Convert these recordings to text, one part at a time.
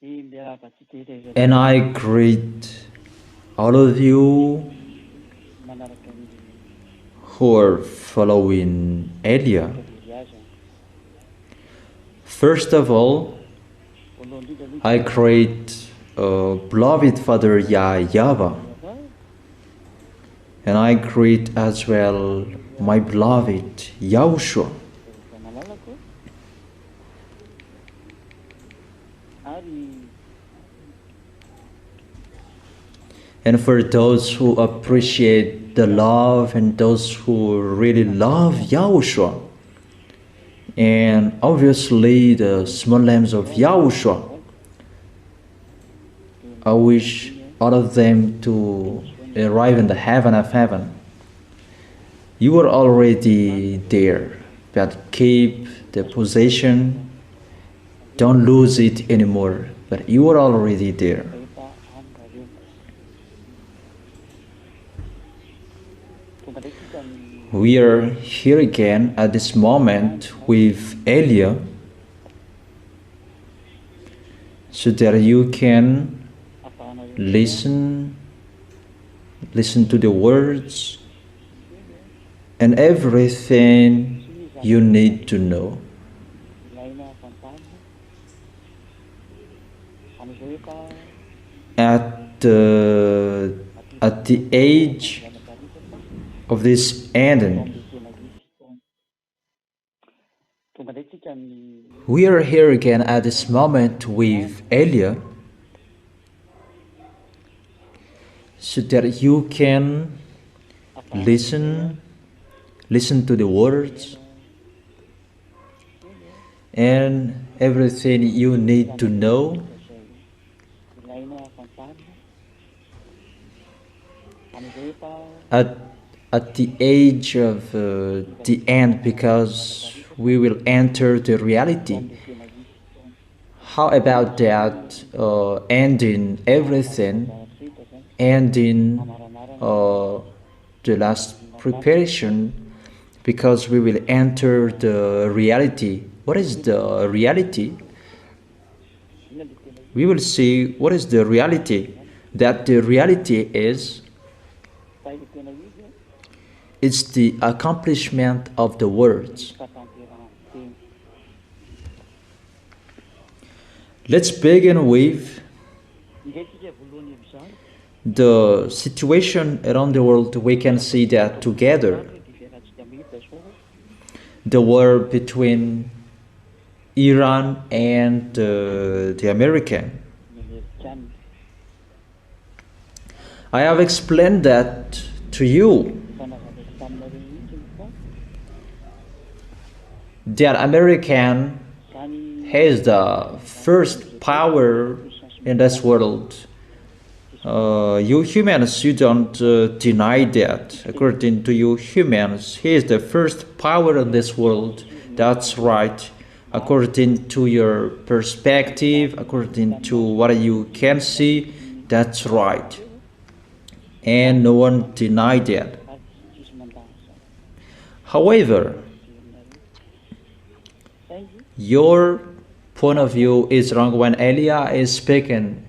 And I greet all of you who are following Elia. First of all, I greet beloved Father YAHVAH. And I greet as well my beloved YAHOSHUA. And for those who appreciate the love and those who really love YAHOSHUA, and obviously the small lambs of YAHOSHUA, I wish all of them to arrive in the heaven of heaven. You are already there, but keep the possession, don't lose it anymore, but you are already there. We are here again at this moment with Elia, so that you can listen to the words and everything you need to know. At the age of this ending, we are here again at this moment with Elia, so that you can listen to the words and everything you need to know. At the age of the end, because we will enter the reality. How about that ending everything, ending the last preparation, because we will enter the reality. What is the reality? We will see what is the reality. That the reality is, it's the accomplishment of the words. Let's begin with the situation around the world. We can see that together, the war between Iran and the American. I have explained that to you, that American has the first power in this world. You humans, you don't deny that. According to you humans, he is the first power in this world. That's right. According to your perspective, according to what you can see, that's right. And no one denied that. However, your point of view is wrong when Elia is speaking.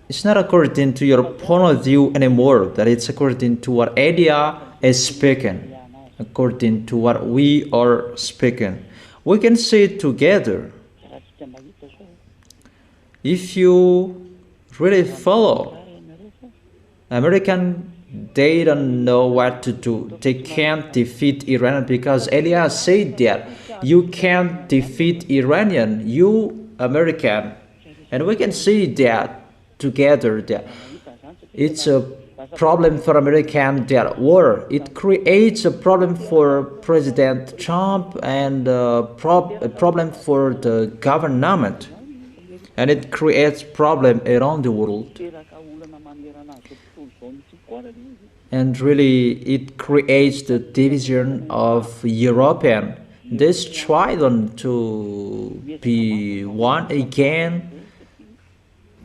It's not according to your point of view anymore, that it's according to what Elia is speaking, according to what we are speaking. We can say it together. If you really follow American, they don't know what to do. They can't defeat Iran, because Elia said that you can't defeat Iranian, you American. And we can see that together, that it's a problem for American, that war. It creates a problem for President Trump and a problem for the government. And it creates problem around the world. And really, it creates the division of European. This try to be one again,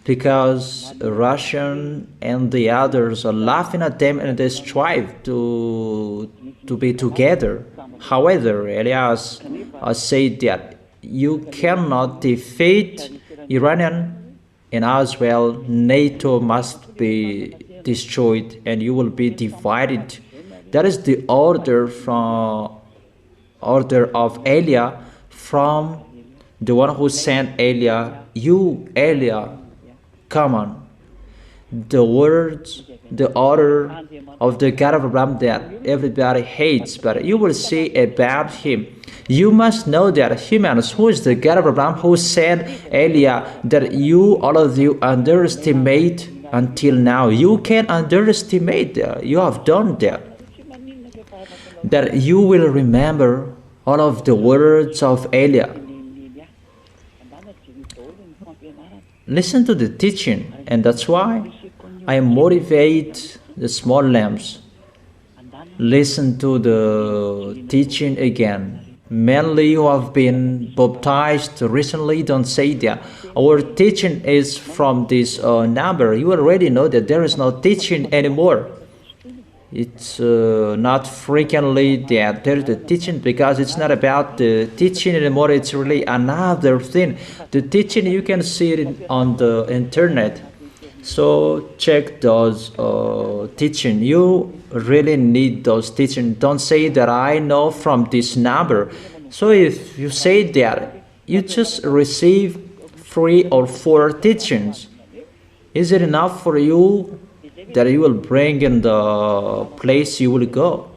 because Russian and the others are laughing at them, and they strive to be together. However, Elias said that you cannot defeat Iranian, and as well NATO must be destroyed and you will be divided. That is the order of Elia from the one who sent Elia. You, Elia, come on. The words, the order of the God of Abraham that everybody hates, but you will say about him. You must know that humans, who is the God of Abraham, who said Elia, that you, all of you, underestimate until now. You can underestimate that. You have done that. That you will remember all of the words of Elia. Listen to the teaching, and that's why I motivate the small lambs. Listen to the teaching again. Mainly who have been baptized recently, don't say that. Our teaching is from this number. You already know that there is no teaching anymore. It's not frequently that there's the teaching, because it's not about the teaching anymore. It's really another thing. The teaching, you can see it on the internet. So check those teaching. You really need those teaching. Don't say that I know from this number. So if you say that, you just receive 3 or 4 teachings. Is it enough for you that you will bring in the place you will go?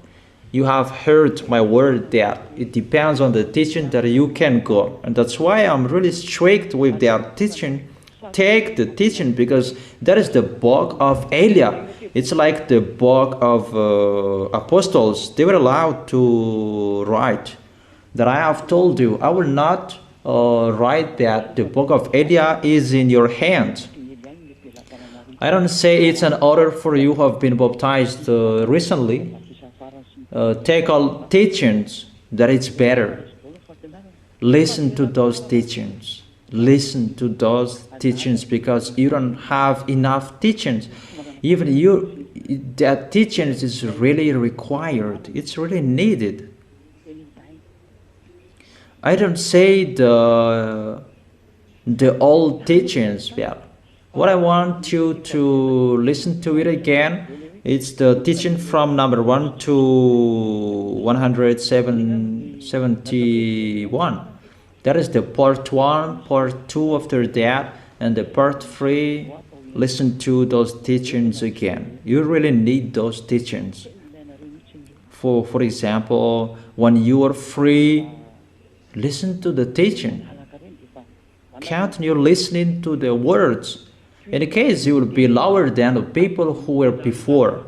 You have heard my word that it depends on the teaching that you can go. And that's why I'm really strict with their teaching. Take the teaching, because that is the book of Elia. It's like the book of apostles. They were allowed to write that I have told you. I will not write that the book of Elia is in your hand. I don't say it's an order for you who have been baptized recently. Take all teachings, that it's better. Listen to those teachings. Listen to those teachings, because you don't have enough teachings. Even you, that teachings is really required. It's really needed. I don't say the old teachings. Yeah. What I want you to listen to it again. It's the teaching from number 1 to 171. That is the part 1, part 2 after that, and the part 3. Listen to those teachings again. You really need those teachings. For example, when you are free, listen to the teaching. Can't you listening to the words? In case you will be lower than the people who were before.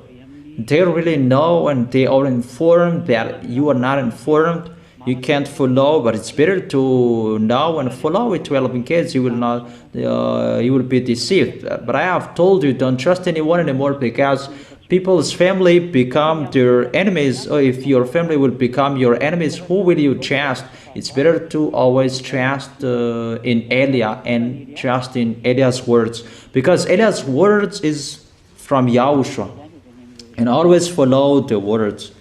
They really know and they are informed that you are not informed. You can't follow, but it's better to know and follow it well, in case you will not, you will be deceived. But I have told you, don't trust anyone anymore, because people's family become their enemies. Or if your family will become your enemies, who will you trust? It's better to always trust in Elia and trust in Elia's words, because Elia's words is from YAHOSHUA, and always follow the words.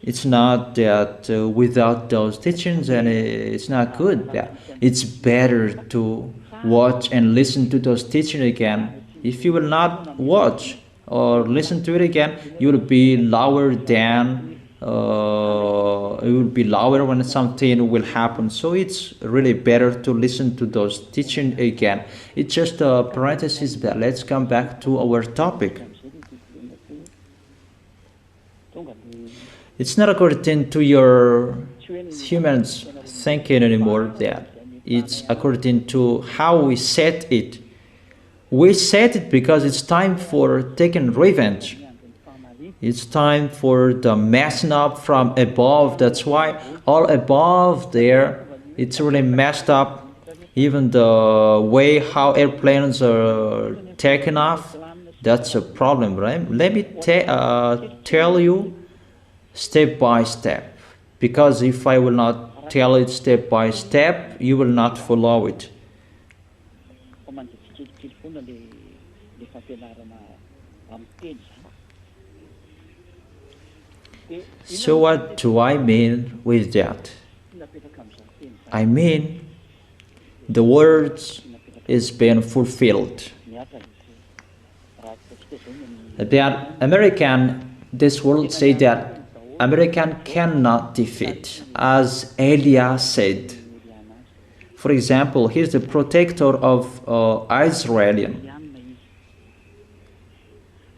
It's not that without those teachings, and it's not good. Yeah. It's better to watch and listen to those teachings again. If you will not watch or listen to it again, you will be lower than, it will be lower when something will happen. So it's really better to listen to those teachings again. It's just a parenthesis, but let's come back to our topic. It's not according to your humans thinking anymore. That it's according to how we set it. We set it because it's time for taking revenge. It's time for the messing up from above. That's why all above there, it's really messed up. Even the way how airplanes are taken off, that's a problem, right? Let me tell you step by step, because if I will not tell it step by step, you will not follow it. So what do I mean with that? I mean the words is being fulfilled. That this world say that American cannot defeat, as Elia said. For example, he's the protector of Israel.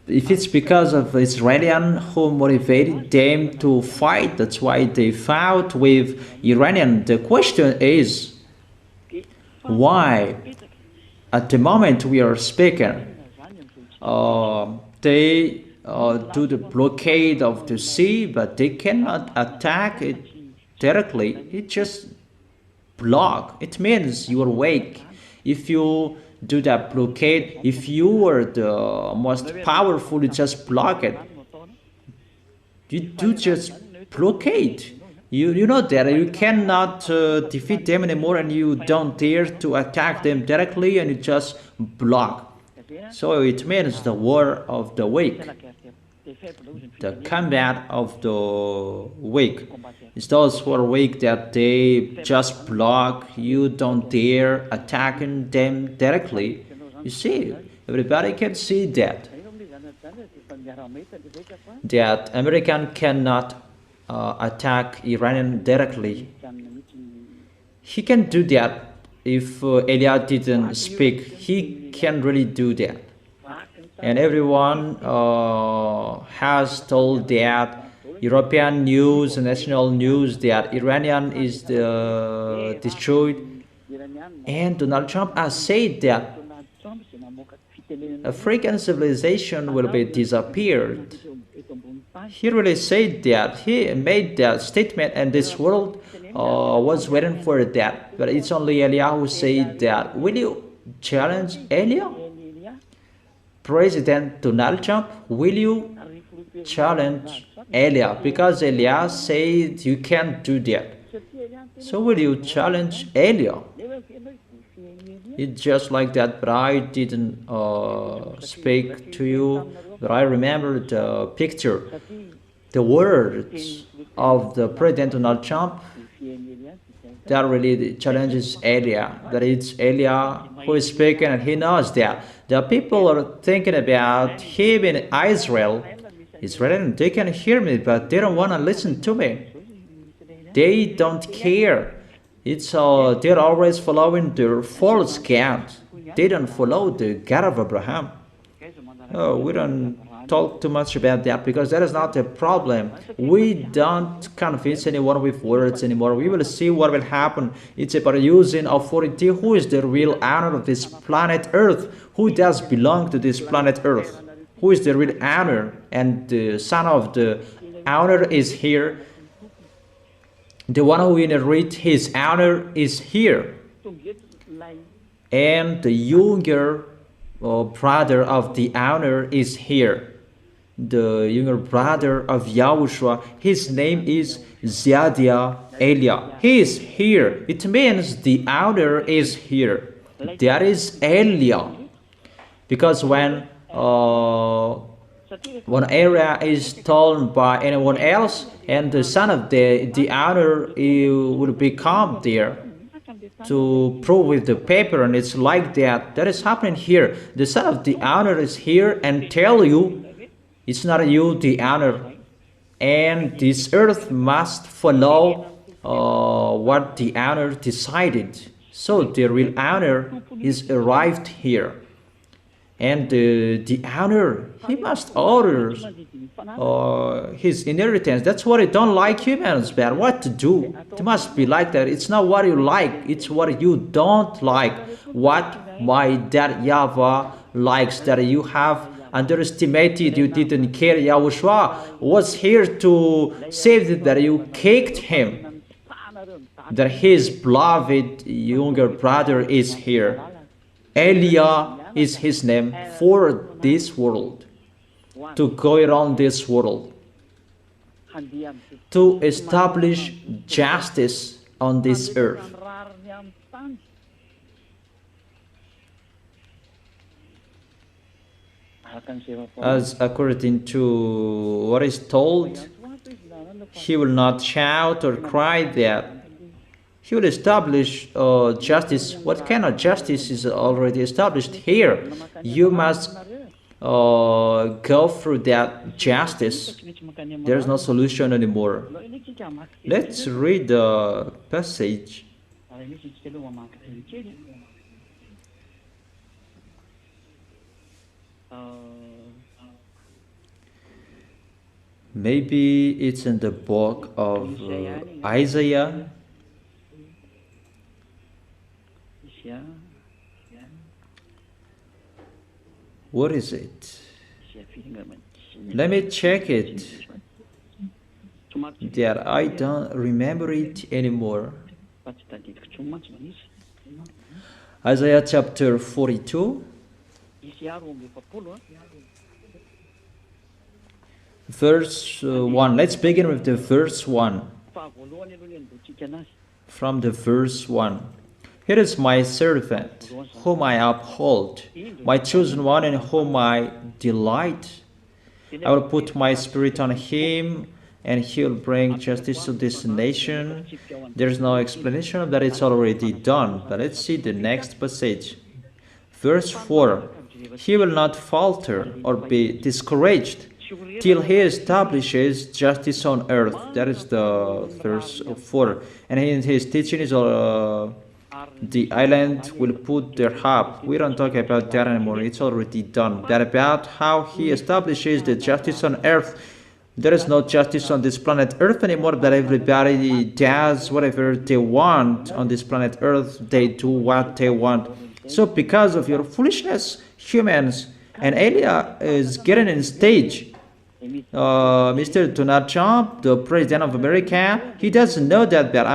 If it's because of Israelian who motivated them to fight, that's why they fought with Iranian. The question is, why at the moment we are speaking, they do the blockade of the sea, but they cannot attack it directly. It just block. It means you are weak. If you do that blockade, if you are the most powerful, you just block it. You do just blockade. You know that you cannot defeat them anymore, and you don't dare to attack them directly, and you just block. So it means the war of the weak, the combat of the weak. It's those who are weak that they just block. You don't dare attacking them directly. You see, everybody can see that American cannot attack Iranian directly. He can do that if Elia didn't speak. He can really do that. And everyone has told that European news, national news, that Iranian is destroyed. And Donald Trump has said that African civilization will be disappeared. He really said that. He made that statement, and this world was waiting for that. But it's only Elia who said that. Will you challenge Elia? President Donald Trump, will you challenge Elia? Because Elia said you can't do that. So will you challenge Elia? It's just like that, but I didn't speak to you, but I remember the picture, the words of the President Donald Trump that really challenges Elia. That it's Elia who is speaking, and he knows that the people are thinking about him in Israel. Israel, they can hear me, but they don't want to listen to me. They don't care. It's they're always following their false God. They don't follow the God of Abraham. Oh, we don't talk too much about that because that is not the problem. We don't convince anyone with words anymore. We will see what will happen. It's about using authority. Who is the real owner of this planet Earth? Who does belong to this planet Earth? Who is the real owner? And the son of the owner is here. The one who inherits his honor is here. And the younger brother of the owner is here. The younger brother of Yahushua, his name is Ziadia Elia. He is here. It means the owner is here. That is Elia. Because when one area is stolen by anyone else, and the son of the owner will become there to prove with the paper, and it's like that. That is happening here. The son of the owner is here and tell you it's not you, the owner, and this earth must follow what the owner decided. So the real owner is arrived here. And the owner, he must order his inheritance. That's what I don't like humans, but what to do? It must be like that. It's not what you like, it's what you don't like. What my dad YAHVAH likes, that you have underestimated, you didn't care. YAHOSHUA was here to save that you kicked him. That his beloved younger brother is here. Elia is his name for this world, to go around this world, to establish justice on this earth. As according to what is told He will not shout or cry that. He will establish justice. What kind of justice is already established here? You must go through that justice. There's no solution anymore. Let's read the passage. Maybe it's in the book of Isaiah. What is it? Let me check it. That I don't remember it anymore. Isaiah chapter 42. Verse 1. Let's begin with the verse 1. From the verse 1. Here is my servant, whom I uphold, my chosen one in whom I delight. I will put my spirit on him, and he will bring justice to this nation. There's no explanation of that, it's already done. But let's see the next passage. Verse 4. He will not falter or be discouraged till he establishes justice on earth. That is the verse 4. And in his teaching is the island will put their harp. We don't talk about that anymore. It's already done. That about how he establishes the justice on earth. There is no justice on this planet Earth anymore, that everybody does whatever they want on this planet Earth. They do what they want. So because of your foolishness, humans, and Elia is getting in stage. Mr. Donald Trump, the President of America, he doesn't know that, but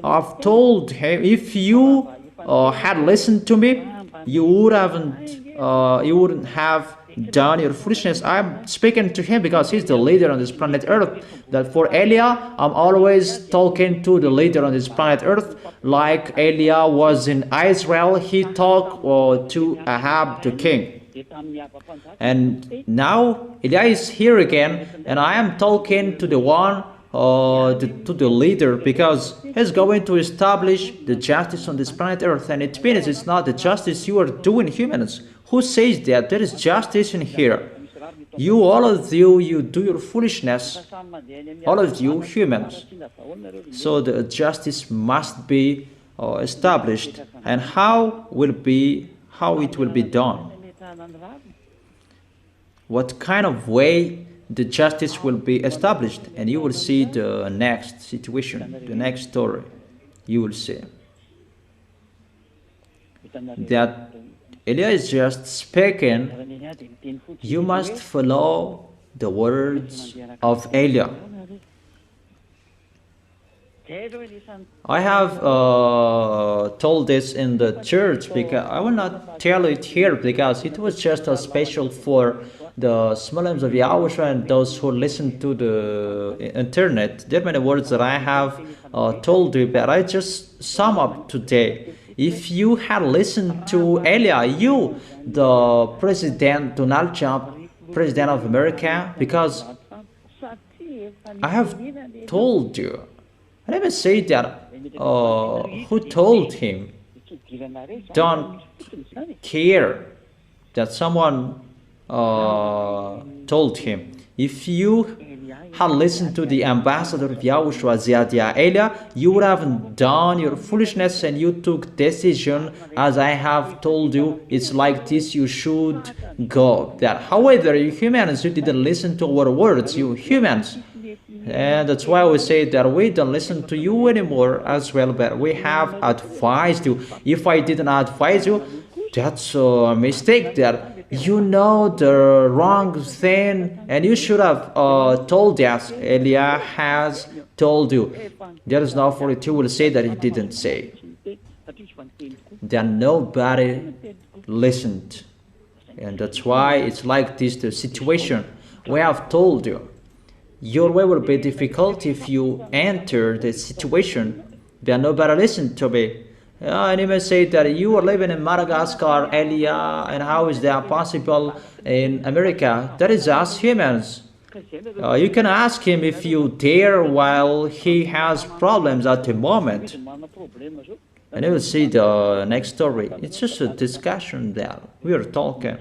I've told him, if you had listened to me, you wouldn't have done your foolishness. I'm speaking to him because he's the leader on this planet Earth. That for Elia, I'm always talking to the leader on this planet Earth. Like Elia was in Israel, he talked to Ahab the king. And now Elia is here again, and I am talking to the one, to the leader, because he's going to establish the justice on this planet Earth. And it means it's not the justice you are doing, humans. Who says that? There is justice in here. You, all of you, you do your foolishness. All of you, humans. So the justice must be established. And how it will be done? What kind of way the justice will be established? And you will see the next situation, the next story. You will see that Elia is just speaking. You must follow the words of Elia. I have told this in the church, because I will not tell it here, because it was just a special for the Muslims of Yahushua and those who listen to the internet. There are many words that I have told you, but I just sum up today. If you had listened to Elia, you, the President Donald Trump, President of America, because I have told you. Let me say that who told him? Don't care that someone told him. If you had listened to the ambassador of Yahushua, Ziadia Elia, you would have done your foolishness and you took decision as I have told you. It's like this, you should go. That, however, you humans, you didn't listen to our words, you humans. And that's why we say that we don't listen to you anymore as well, but we have advised you. If I didn't advise you, that's a mistake. That you know the wrong thing, and you should have told us. Elia has told you. There is no authority will say that he didn't say. That nobody listened, and that's why it's like this. The situation we have told you. Your way will be difficult if you enter the situation, but nobody listened to me. And you may say that you are living in Madagascar, Elia, and how is that possible in America? That is us humans. You can ask him if you dare while he has problems at the moment. And you will see the next story. It's just a discussion that we are talking.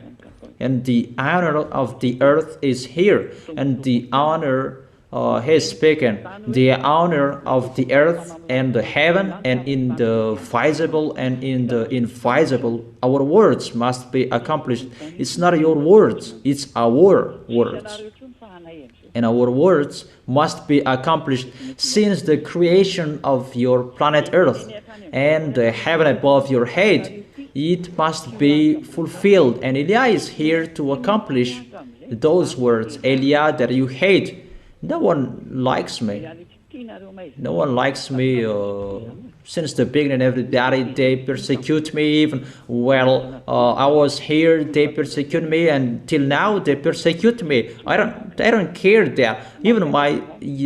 And the honor of the earth is here. And the honor he is speaking. The honor of the earth and the heaven and in the visible and in the invisible. Our words must be accomplished. It's not your words. It's our words. And our words must be accomplished since the creation of your planet Earth and the heaven above your head. It must be fulfilled. And Eliah is here to accomplish those words. Eliah that you hate. No one likes me. No one likes me. Since the beginning, everybody, they persecute me. Even while I was here, they persecute me, and till now they persecute me. I don't care that. Even my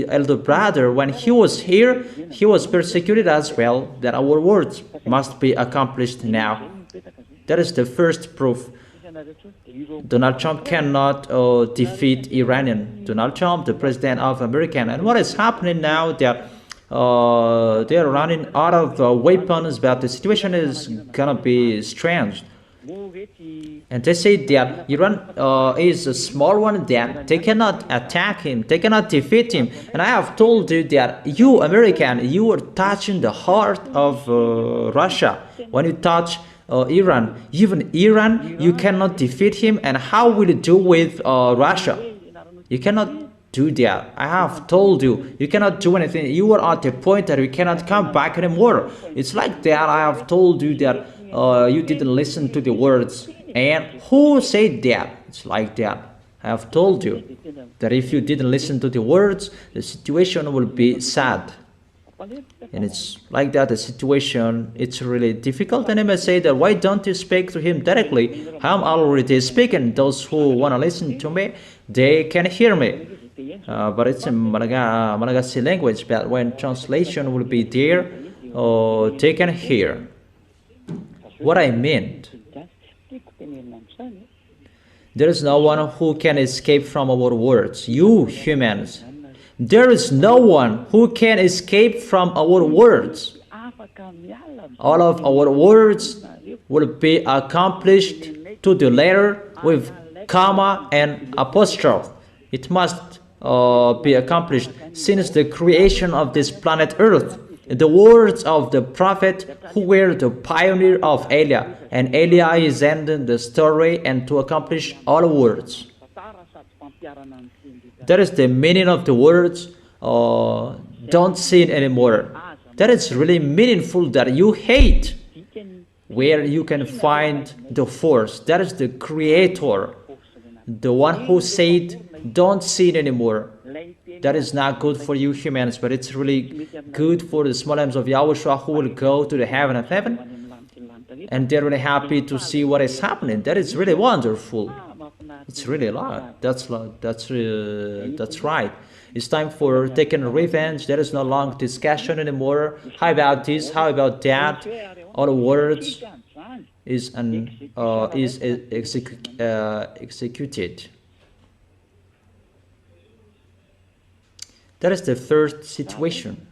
elder brother, when he was here, he was persecuted as well. That our words must be accomplished now. That is the first proof. Donald Trump cannot defeat Iranian. Donald Trump, the president of America, and what is happening now? That they are running out of weapons, but the situation is gonna be strange. And they say that Iran is a small one, that they cannot attack him, they cannot defeat him. And I have told you that you, American, you are touching the heart of Russia. When you touch Iran, even Iran, you cannot defeat him. And how will you do with Russia? You cannot do that. I have told you, you cannot do anything. You are at the point that you cannot come back anymore. It's like that. I have told you that you didn't listen to the words. And who said that? It's like that. I have told you that if you didn't listen to the words, the situation will be sad. And it's like that, the situation, it's really difficult. And I may say that, why don't you speak to him directly? I'm already speaking. Those who want to listen to me, they can hear me. But it's in Malagasy language, but when translation will be there, they can hear what I meant. There is no one who can escape from our words. You humans, there is no one who can escape from our words. All of our words will be accomplished to the letter with comma and apostrophe. It must be accomplished since the creation of this planet Earth. The words of the prophet who were the pioneer of Eliah, and Eliah is ending the story and to accomplish all words. That is the meaning of the words, don't sin anymore. That is really meaningful, that you hate, where you can find the force. That is the creator, the one who said, don't sin anymore. That is not good for you humans, but it's really good for the small lambs of Yahushua who will go to the heaven of heaven. And they're really happy to see what is happening. That is really wonderful. It's really a lot. That's right. It's time for taking revenge. There is no long discussion anymore. How about this? How about that? All the words is executed. That is the first situation.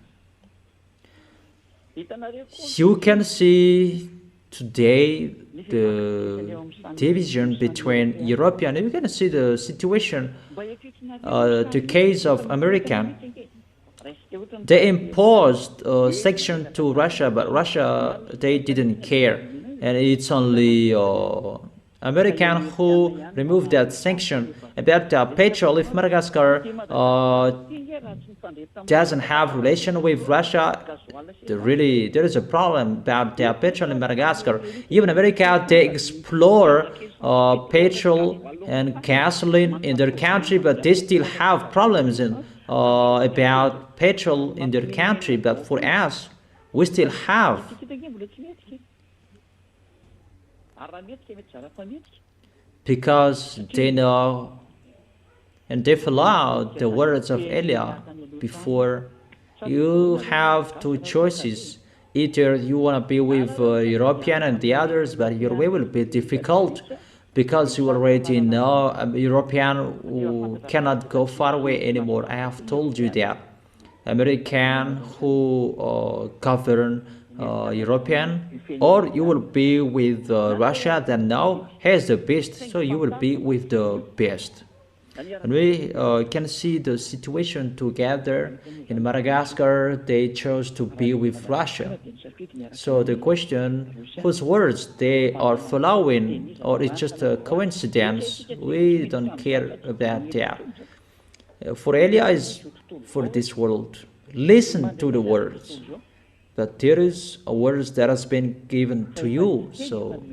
You can see today the division between European. You can see the situation, the case of American. They imposed a sanction to Russia, but Russia, they didn't care. And it's only American who removed that sanction. About petrol, if Madagascar doesn't have relation with Russia, there is a problem about their petrol in Madagascar. Even America, they explore petrol and gasoline in their country, but they still have problems about petrol in their country. But for us, we still have. Because they know and they follow the words of Eliah before. You have two choices. Either you want to be with European and the others, but your way will be difficult. because you already know European who cannot go far away anymore. I have told you that. American who govern European, or you will be with Russia that now has the best, so you will be with the best. And we can see the situation together. In Madagascar, they chose to be with Russia. So the question, whose words they are following, or it's just a coincidence, we don't care about that. For Elia is for this world. Listen to the words. But there is a words that has been given to you, so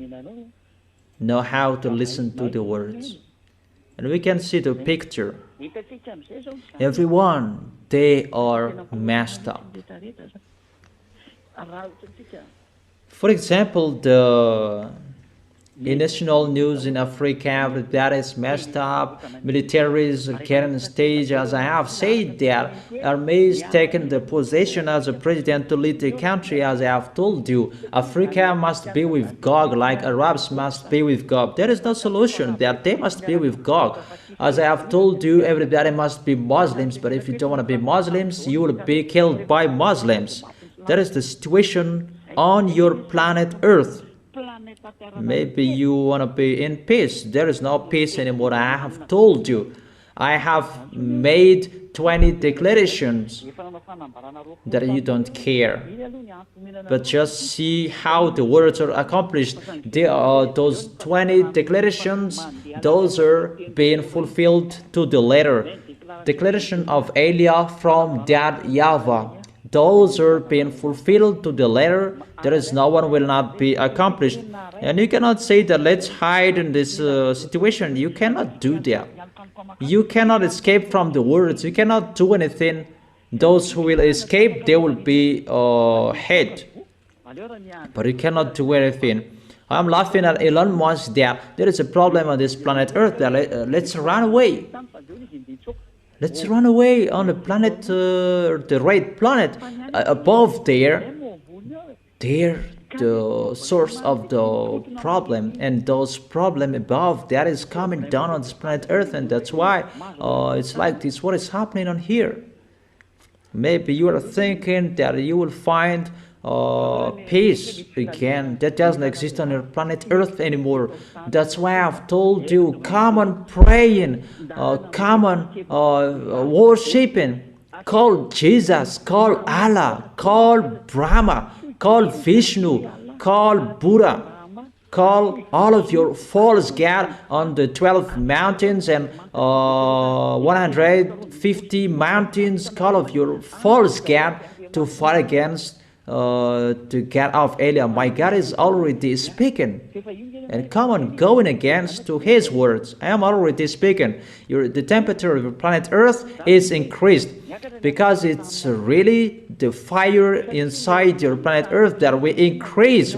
know how to listen to the words. And we can see the picture. Everyone, they are messed up. For example, the national news in Africa, that is messed up. Militaries are getting stage, as I have said, that army is taking the position as a president to lead the country, as I have told you. Africa must be with God, like Arabs must be with God. There is no solution that they must be with God. As I have told you, everybody must be Muslims, but if you don't want to be Muslims, you will be killed by Muslims. That is the situation on your planet Earth. Maybe you want to be in peace. There is no peace anymore. I have told you. I have made 20 declarations that you don't care. But just see how the words are accomplished. Those 20 declarations, those are being fulfilled to the letter. Declaration of Elia from that YAHVAH. Those are being fulfilled to the letter. There is no one will not be accomplished. And you cannot say that let's hide in this situation. You cannot do that. You cannot escape from the words. You cannot do anything. Those who will escape, they will be hate. But you cannot do anything. I'm laughing at Elon Musk that there is a problem on this planet Earth. That let's run away. Let's run away on the planet, the red planet above there. They're the source of the problem, and those problem above that is coming down on this planet Earth, and that's why it's like this. What is happening on here? Maybe you are thinking that you will find peace again. That doesn't exist on your planet Earth anymore. That's why I've told you, come on praying, come on worshiping, call Jesus, call Allah, call Brahma, call Vishnu, call Buddha, call all of your false god on the 12 mountains and 150 mountains, call of your false god to fight against the God of Elia. My God is already speaking, and come on, going against to his words. I am already speaking. The temperature of your planet Earth is increased because it's really the fire inside your planet Earth that we increase.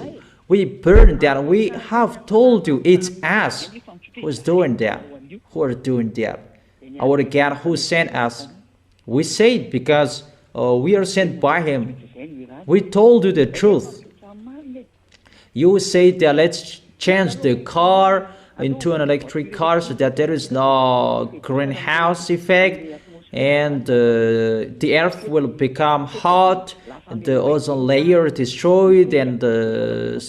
We burn that. We have told you it's us who's doing that. Who are doing that? Our God who sent us. We say it because we are sent by him. We told you the truth. You say that let's change the car into an electric car so that there is no greenhouse effect, and the earth will become hot, the ozone layer destroyed, and the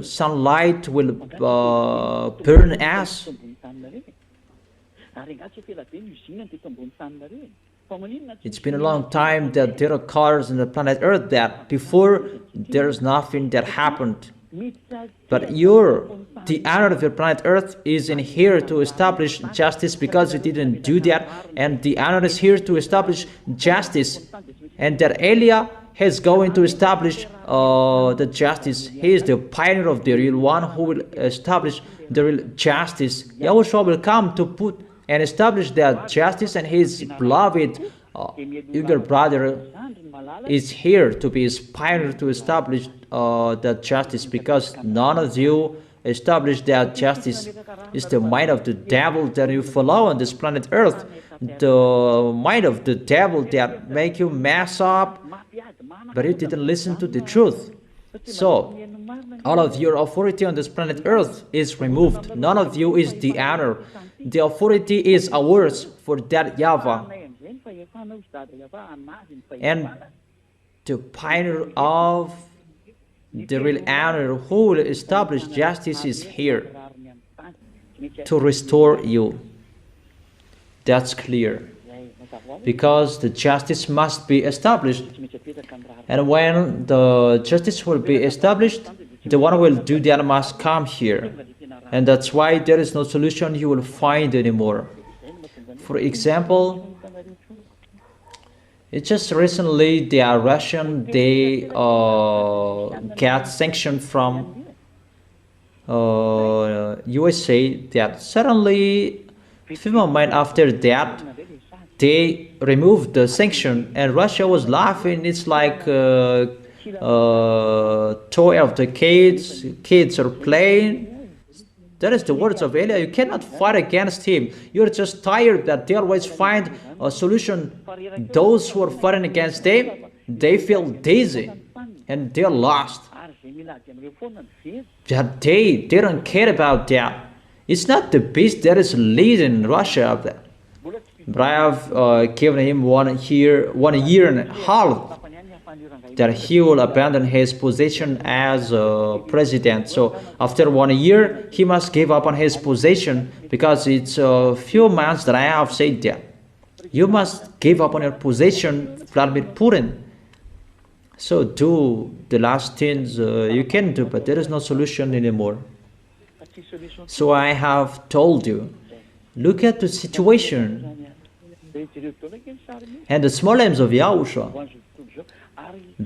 sunlight will burn us. It's been a long time that there are cars on the planet Earth that before there's nothing that happened. But the honor of your planet Earth is in here to establish justice because you didn't do that, and the honor is here to establish justice, and that Elia is going to establish the justice. He is the pioneer of the real one who will establish the real justice. Yahushua will come to put and establish that justice, and his beloved younger brother is here to be his pioneer to establish that justice, because none of you established that justice. Is the mind of the devil that you follow on this planet Earth, the mind of the devil that make you mess up, but you didn't listen to the truth. So, all of your authority on this planet Earth is removed. None of you is the honor. The authority is ours for that YAHVAH. And the pioneer of the real honor who will establish justice is here to restore you. That's clear. Because the justice must be established. And when the justice will be established, the one who will do that must come here. And that's why there is no solution you will find anymore. For example, it's just recently the Russian, they got sanctioned from USA that suddenly, a few months after that, they removed the sanction, and Russia was laughing. It's like toy of the kids are playing. That is the words of Elia. You cannot fight against him. You're just tired that they always find a solution. Those who are fighting against them, they feel dizzy and they're lost. That they don't care about that. It's not the beast that is leading Russia. But I have given him 1 year and a half that he will abandon his position as president. So after 1 year, he must give up on his position, because it's a few months that I have said that. You must give up on your position, Vladimir Putin. So do the last things you can do, but there is no solution anymore. So I have told you, look at the situation. And the small lambs of Yahushua,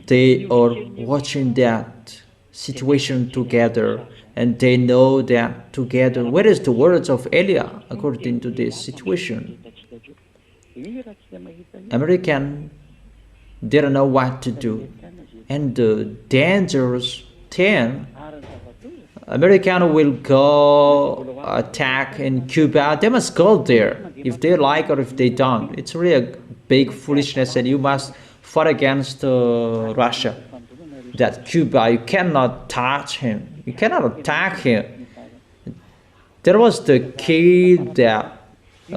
they are watching that situation together, and they know that together. Where is the words of Elia according to this situation? American didn't know what to do, and the dangerous thing, American will go attack in Cuba. They must go there if they like or if they don't. It's really a big foolishness, and you must fight against Russia. That Cuba, you cannot touch him. You cannot attack him. There was the kid that they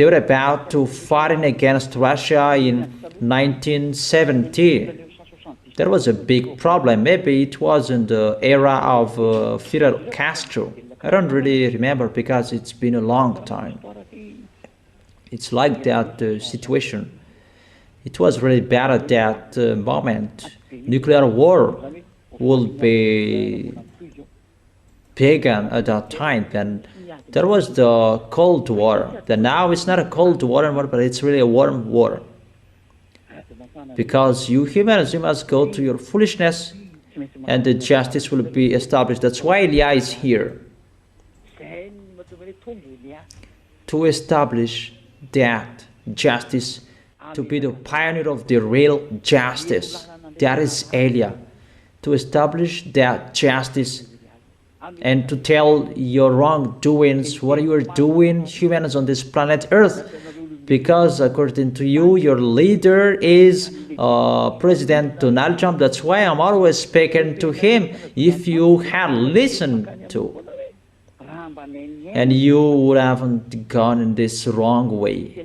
were about to fighting against Russia in 1970. There was a big problem. Maybe it was in the era of Fidel Castro. I don't really remember because it's been a long time. It's like that situation. It was really bad at that moment. Nuclear war will be begun at that time. Then there was the Cold War. Then now it's not a Cold War anymore, but it's really a warm war. Because you humans, you must go to your foolishness, and the justice will be established. That's why Elia is here, to establish that justice, to be the pioneer of the real justice. That is Elia, to establish that justice and to tell your wrongdoings, what you are doing, humans on this planet Earth. Because according to you, your leader is President Donald Trump. That's why I'm always speaking to him. If you had listened to, and you would haven't gone in this wrong way.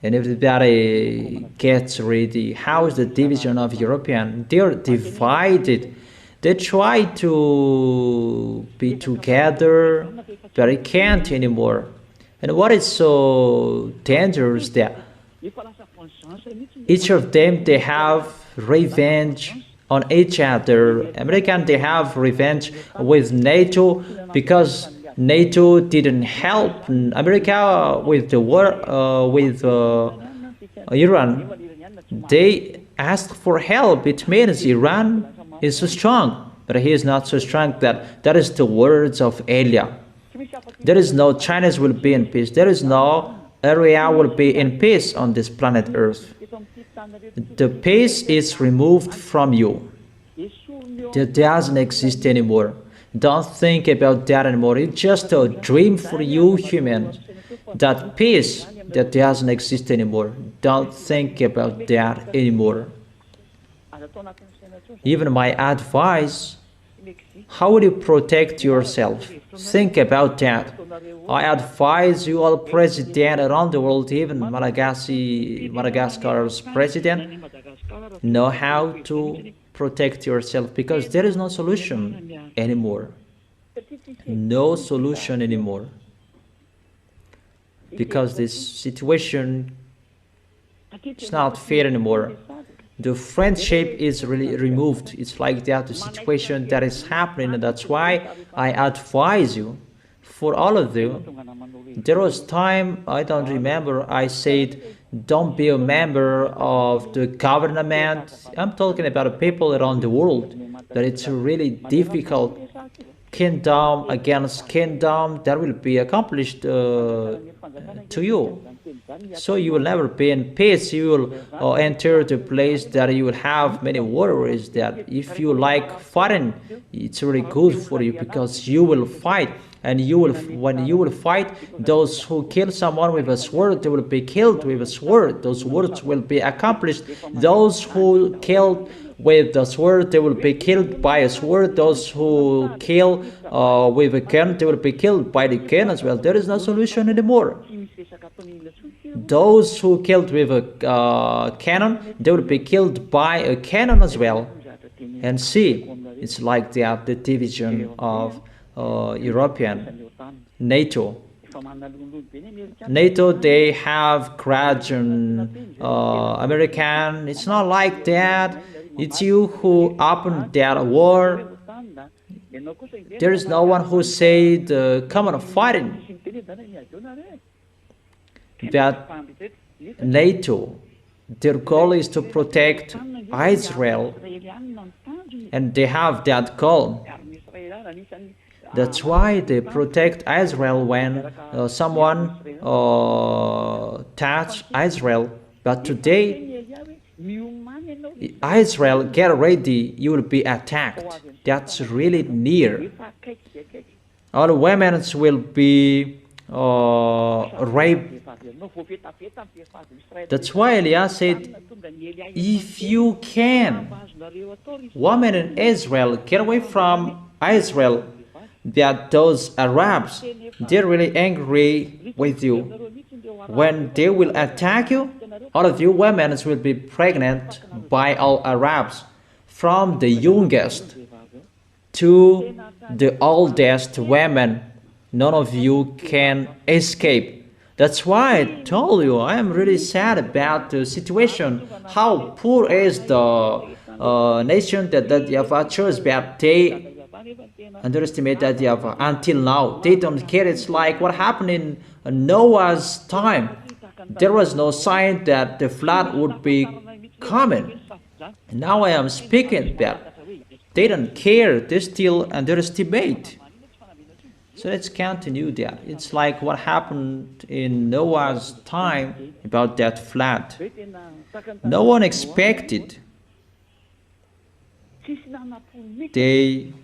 And everybody gets ready. How is the division of European? They're divided. They try to be together, but they can't anymore. And what is so dangerous that each of them, they have revenge on each other. American, they have revenge with NATO because NATO didn't help America with the war with Iran. They asked for help. It means Iran is so strong, but he is not so strong. That is the words of Elia. There is no Chinese will be in peace. There is no area will be in peace on this planet Earth. The peace is removed from you. That doesn't exist anymore. Don't think about that anymore. It's just a dream for you humans. that peace that doesn't exist anymore. Don't think about that anymore. Even my advice, how will you protect yourself? Think about that. I advise you all president around the world, even Madagascar's president, know how to protect yourself, because there is no solution anymore. No solution anymore. Because this situation is not fair anymore. The friendship is really removed. It's like that, the situation that is happening, and that's why I advise you, for all of you. There was time, I don't remember, I said, don't be a member of the government. I'm talking about people around the world, that it's really difficult. Kingdom against kingdom, that will be accomplished to you. So you will never be in peace. You will enter the place that you will have many worries, that if you like fighting, it's really good for you, because you will fight. And when you will fight, those who kill someone with a sword, they will be killed with a sword. Those words will be accomplished. Those who killed with the sword, they will be killed by a sword. Those who kill with a gun, they will be killed by the gun as well. There is no solution anymore. Those who killed with a cannon, they will be killed by a cannon as well. And see, it's like that, the division of European NATO. NATO, they have Gradual American. It's not like that. It's you who opened that war. There is no one who said, come on, fighting. That NATO, their goal is to protect Israel, and they have that goal. That's why they protect Israel when someone touch Israel. But today, Israel, get ready, you will be attacked. That's really near. All women will be raped. That's why Eliah said, if you can, women in Israel, get away from Israel, that those Arabs, they're really angry with you. When they will attack you, all of you women will be pregnant by all Arabs, from the youngest to the oldest women. None of you can escape. That's why I told you I am really sad about the situation. How poor is the nation that YAHVAH chose, but they underestimate that YAHVAH. Until now, they don't care. It's like what happened in Noah's time. There was no sign that the flood would be coming. Now I am speaking that they don't care. They still underestimate. So let's continue that. It's like what happened in Noah's time about that flood. No one expected. They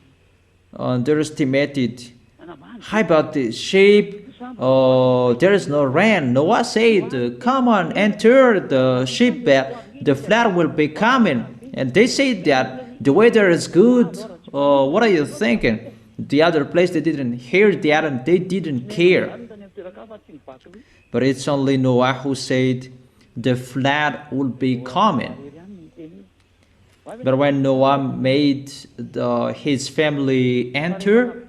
underestimated. How about the sheep? There is no rain. Noah said, come on, enter the sheep bed. The flood will be coming. And they said that the weather is good. What are you thinking? The other place, they didn't hear that and they didn't care. But it's only Noah who said the flood would be coming. But when Noah made his family enter,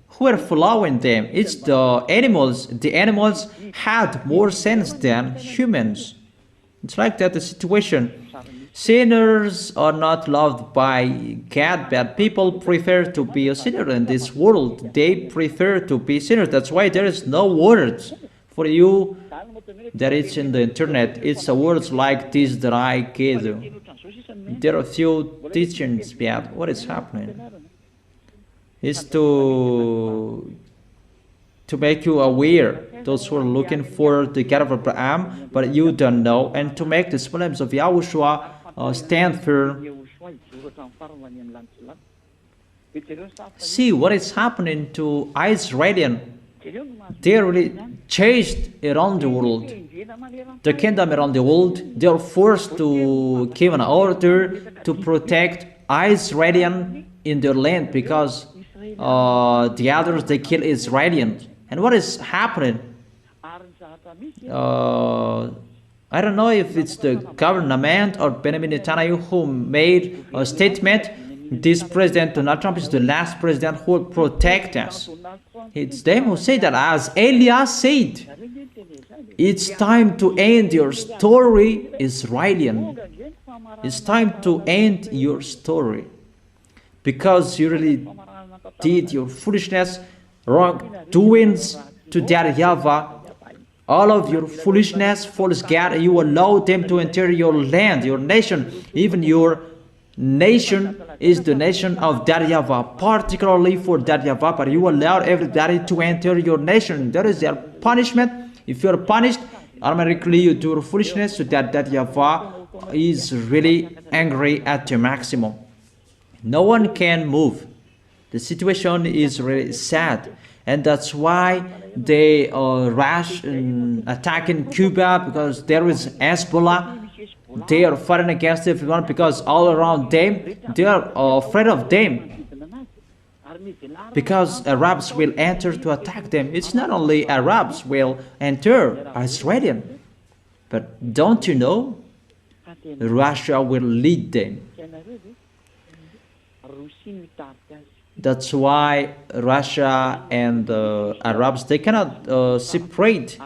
who were following them? It's the animals. The animals had more sense than humans. It's like that, the situation. Sinners are not loved by God, but people prefer to be a sinner in this world. They prefer to be sinners. That's why there is no words for you that it's in the internet. It's words like this that I gave you. There are a few teachings about what is happening. It's to make you aware, those who are looking for the God of Abraham, but you don't know, and to make the problems of YAHOSHUA stand firm. See what is happening to Israelian. They really chased around the world, the kingdom around the world. They are forced to give an order to protect Israelian in their land because the others they kill Israelians. And what is happening? I don't know if it's the government or Benjamin Netanyahu who made a statement. This president, Donald Trump, is the last president who will protect us. It's them who say that, as Elias said, it's time to end your story, Israelian. It's time to end your story. Because you really did your foolishness, wrongdoings to that YAHVAH. All of your foolishness, false God, you allowed them to enter your land, your nation. Even your nation is the nation of that YAHVAH, particularly for that YAHVAH, but you allowed everybody to enter your nation. That is their punishment. If you are punished, automatically you do foolishness, so that YAHVAH is really angry at the maximum. No one can move. The situation is really sad, and that's why they rush and attack in Cuba, because there is Hezbollah. They are fighting against everyone because all around them, they are afraid of them. Because Arabs will enter to attack them. It's not only Arabs will enter, Israelian. But don't you know, Russia will lead them. That's why Russia and Arabs, they cannot separate.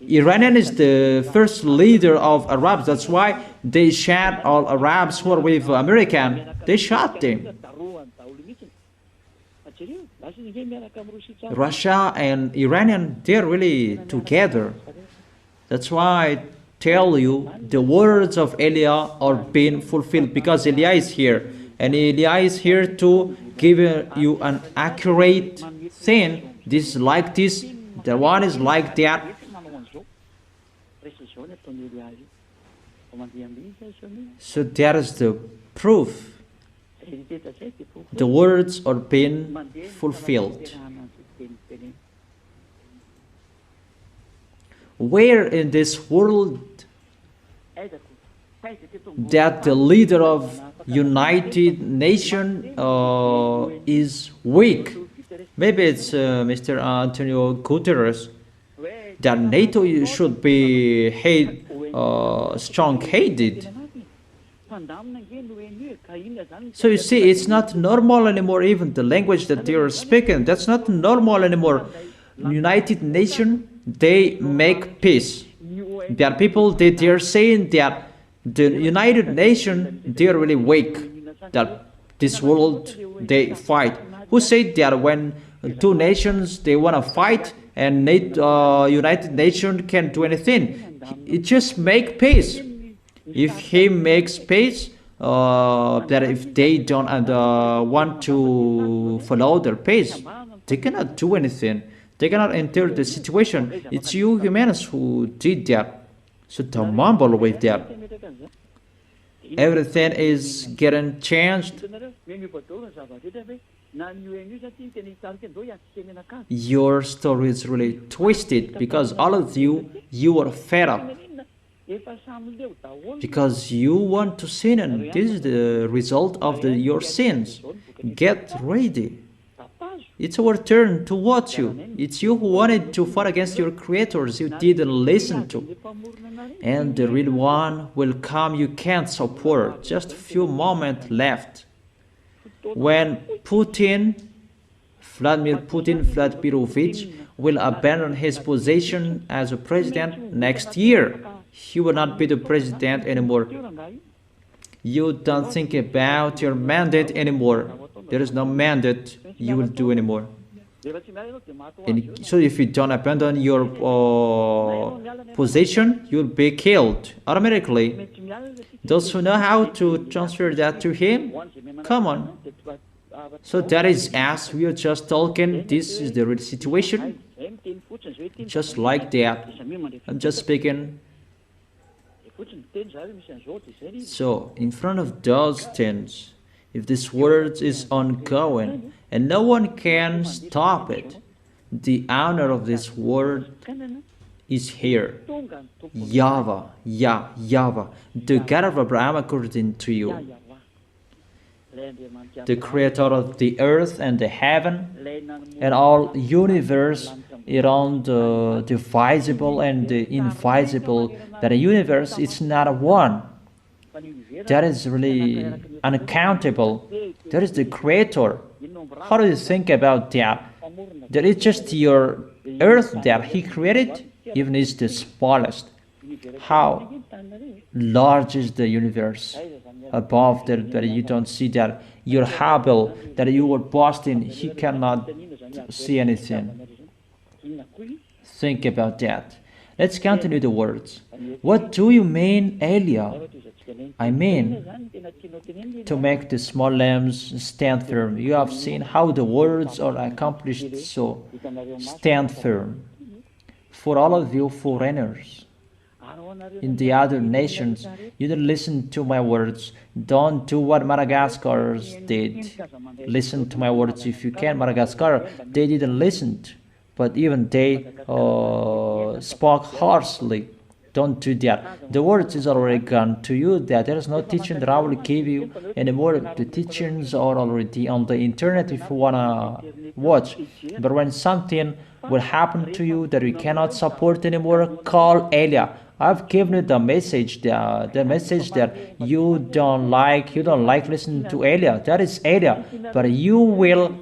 Iranian is the first leader of Arabs. That's why they shot all Arabs who are with American. They shot them. Russia and Iranian, they're really together. That's why I tell you, the words of Eliah are being fulfilled, because Eliah is here. And Eliah is here to give you an accurate thing. This is like this, the one is like that. So that is the proof. The words are being fulfilled. Where in this world that the leader of United Nations is weak? Maybe it's Mr. Antonio Guterres. That NATO should be strong-headed. So you see, it's not normal anymore. Even the language that they are speaking, that's not normal anymore. United Nations, they make peace. There are people that they are saying that the United Nations, they are really weak. That this world, they fight. Who said that when two nations, they want to fight, and United Nations can't do anything? It just make peace. If he makes peace, that if they don't want to follow their pace, they cannot do anything. They cannot enter the situation. It's you humans who did that. So don't mumble with that. Everything is getting changed. Your story is really twisted because all of you are fed up. Because you want to sin, and this is the result of your sins. Get ready. It's our turn to watch you. It's you who wanted to fight against your creators you didn't listen to. And the real one will come you can't support. Just a few moments left. When Vladimir Putin Vladimirovich will abandon his position as a president next year, he will not be the president anymore. You don't think about your mandate anymore. There is no mandate you will do anymore. And so if you don't abandon your position, you'll be killed automatically. Those who know how to transfer that to him, come on. So that is us. We are just talking. This is the real situation. Just like that. I'm just speaking. So in front of those things, if this word is ongoing and no one can stop it, The owner of this world is here. YAHVAH, YAHVAH, the God of Abraham according to you. The creator of the earth and the heaven and all universe around the visible and the invisible. That a universe is not one. That is really uncountable. That is the creator. How do you think about that? That is just your earth that he created, even is the smallest. How large is the universe above that you don't see that? Your Hubble that you were boasting, he cannot see anything. Think about that. Let's continue the words. What do you mean, Elia? I mean, to make the small lambs stand firm. You have seen how the words are accomplished, so stand firm. For all of you foreigners in the other nations, you didn't listen to my words. Don't do what Madagascar's did. Listen to my words if you can. Madagascar, they didn't listen, but even they spoke harshly. Don't do that. The words is already gone to you. That there is no teaching that I will give you anymore. The teachings are already on the internet if you wanna watch. But when something will happen to you that you cannot support anymore, call Elia. I've given you the message that you don't like listening to Elia. That is Elia. But you will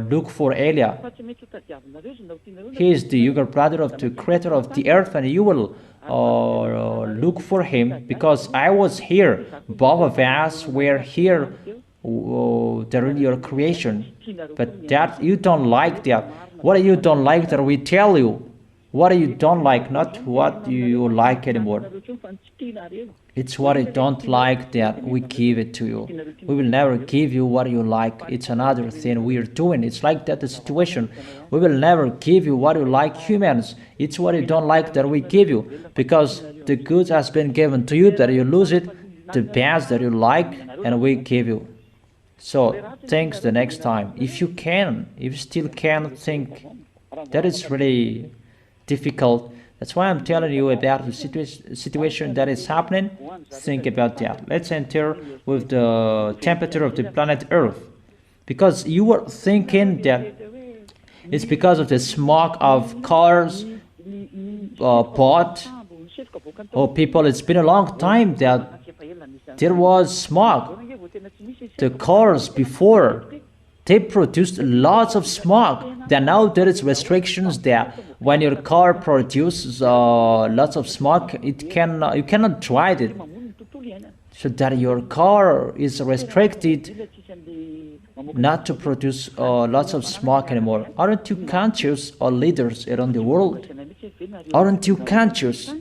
look for Elia. He is the younger brother of the creator of the earth, and you will look for him, because I was here. Both of us were here during your creation. But that you don't like that. What you don't like that we tell you. What you don't like, not what you like anymore. It's what you don't like that we give it to you. We will never give you what you like. It's another thing we are doing. It's like that the situation. We will never give you what you like, humans. It's what you don't like that we give you. Because the good has been given to you, that you lose it. The bad that you like, and we give you. So, thanks the next time. If you still can think, that is really difficult. That's why I'm telling you about the situation that is happening. Think about that. Let's enter with the temperature of the planet Earth. Because you were thinking that it's because of the smoke of cars, pot, or people. It's been a long time that there was smoke. The cars before, they produced lots of smoke. Then now there is restrictions that when your car produces lots of smoke, you cannot drive it. So that your car is restricted not to produce lots of smoke anymore. Aren't you conscious, or leaders around the world? Aren't you conscious?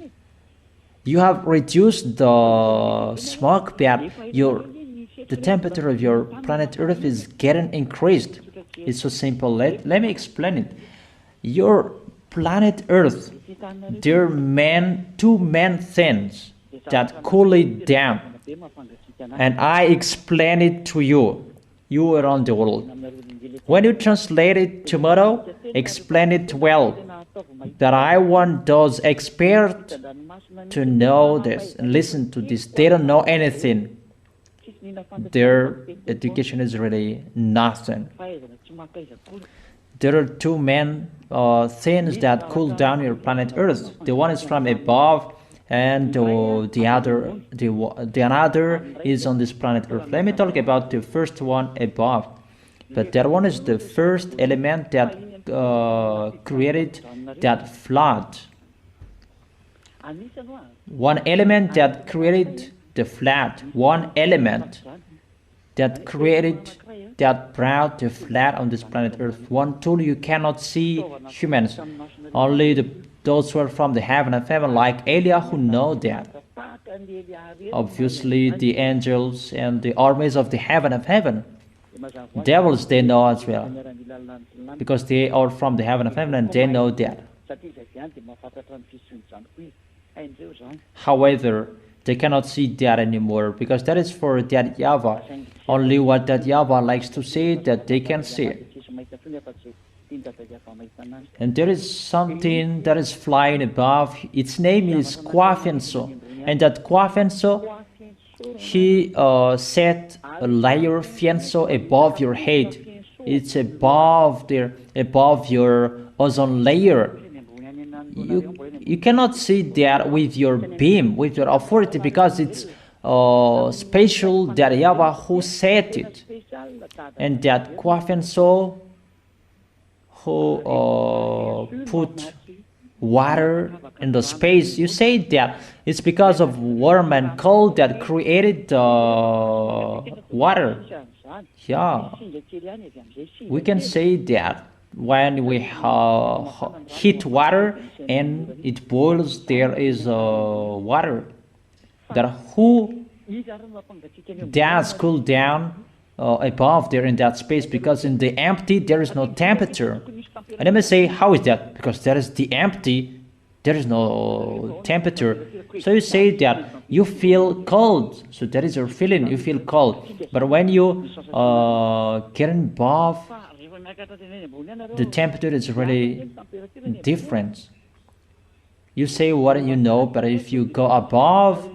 You have reduced the smoke, but the temperature of your planet Earth is getting increased. It's so simple. Let me explain it. Your planet Earth, there are two main things that cool it down. And I explain it to you around the world. When you translate it tomorrow, explain it well. That I want those experts to know this and listen to this. They don't know anything. Their education is really nothing. There are two main things that cool down your planet Earth. The one is from above, and the another is on this planet Earth. Let me talk about the first one above. But that one is the first element that created that flood. One element that created the flood. One element that created that brought the flood on this planet Earth. One tool you cannot see, humans. Only those who are from the heaven of heaven, like Elia, who know that. Obviously, the angels and the armies of the heaven of heaven. Devils, they know as well, because they are from the heaven of heaven and they know that. However, they cannot see that anymore, because that is for that YAHVAH. Only what that YAHVAH likes to see, that they can see. And there is something that is flying above. Its name is Kwafenso. And that Kwafenso, he set a layer fienso above your head. It's above there, above your ozone layer. You cannot see that with your beam, with your authority, because it's special that YAHVAH who set it. And that Kwafenso who put water in the space. You say that it's because of warm and cold that created the water. Yeah, we can say that when we heat water and it boils, there is water that who does cool down above there in that space, because in the empty there is no temperature. And let me say, how is that? Because there is the empty, there is no temperature. So you say that you feel cold. So that is your feeling, you feel cold. But when you get above, the temperature is really different. You say what you know, but if you go above,